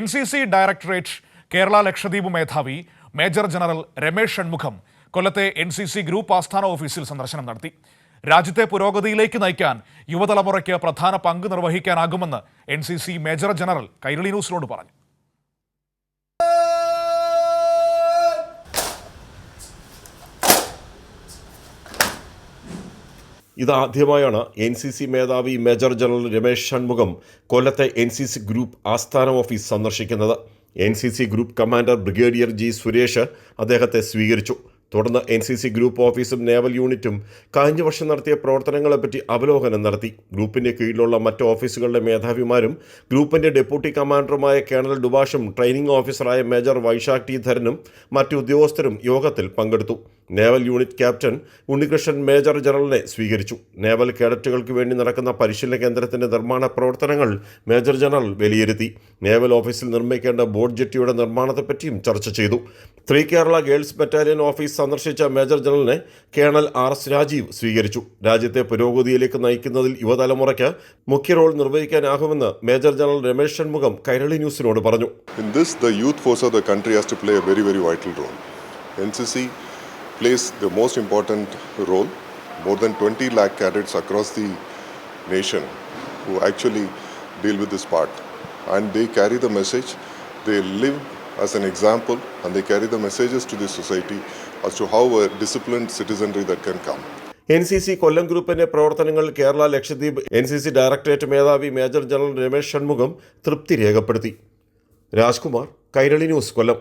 NCC directorate Kerala Lakshadweep മേധാവി major general Ramesh Shanmugham കൊല്ലത്തെ NCC group ആസ്ഥാന ഓഫീസിൽ സന്ദർശനം നടത്തി. രാജ്യത്തെ പുരോഗതിയിലേക്ക് നയിക്കാൻ യുവതലമുറയ്ക്ക് പ്രധാന പങ്ക് നിർവഹിക്കാനാകുമെന്ന് NCC മേജർ ജനറൽ കൈരളി ന്യൂസിനോട് പറഞ്ഞു. ഇതാദ്യമായാണ് NCC മേധാവി മേജർ ജനറൽ രമേശ് ഷൺമുഖം കൊല്ലത്തെ NCC ഗ്രൂപ്പ് ആസ്ഥാന ഓഫീസ് സന്ദർശിക്കുന്നത്. NCC group commander brigadier G Suresh അദ്ദേഹത്തെ സ്വീകരിച്ചു. തുടർന്ന് NCC ഗ്രൂപ്പ് ഓഫീസും നേവൽ യൂണിറ്റും കഴിഞ്ഞ വർഷം നടത്തിയ പ്രവർത്തനങ്ങളെപ്പറ്റി അവലോകനം നടത്തി. ഗ്രൂപ്പിൻ്റെ കീഴിലുള്ള മറ്റ് ഓഫീസുകളുടെ മേധാവിമാരും ഗ്രൂപ്പിൻ്റെ ഡെപ്യൂട്ടി കമാൻഡറുമായ കേണൽ ഡുബാഷും ട്രെയിനിംഗ് ഓഫീസറായ മേജർ വൈശാഖ് ടി ധരനും മറ്റ് ഉദ്യോഗസ്ഥരും യോഗത്തിൽ പങ്കെടുത്തു. Naval unit captain Unnikrishnan major ജനറലിനെ സ്വീകരിച്ചു. നേവൽ കേഡറ്റുകൾക്ക് വേണ്ടി നടക്കുന്ന പരിശീലന കേന്ദ്രത്തിൻ്റെ നിർമ്മാണ പ്രവർത്തനങ്ങൾ മേജർ ജനറൽ വിലയിരുത്തി. നേവൽ ഓഫീസിൽ നിർമ്മിക്കേണ്ട ബോട്ട് ജെട്ടിയുടെ നിർമ്മാണത്തെപ്പറ്റിയും ചർച്ച ചെയ്തു. 3 കേരള ഗേൾസ് ബറ്റാലിയൻ ഓഫീസ് സന്ദർശിച്ച മേജർ ജനറലിനെ കേണൽ RS രാജീവ് സ്വീകരിച്ചു. രാജ്യത്തെ പുരോഗതിയിലേക്ക് നയിക്കുന്നതിൽ യുവതലമുറയ്ക്ക് മുഖ്യ റോൾ നിർവഹിക്കാനാകുമെന്ന് മേജർ ജനറൽ രമേശ് ഷൺമുഖം കൈരളി ന്യൂസിനോട് പറഞ്ഞു. In this, the youth force of the country has to play a very, very vital role. NCC plays the most important role. More than 20 lakh cadets across the nation who actually deal with this part, and they carry the message. They live as an example, and they carry the messages to the society as to how a disciplined citizenry that can come. NCC കൊല്ലം ഗ്രൂപ്പിന്റെ പ്രവർത്തനങ്ങൾ Kerala Lakshadweep NCC directorate മേധാവി major general Ramesh Shanmugham തൃപ്തി രേഖപ്പെടുത്തി. Rajkumar, Kairali news, കൊല്ലം.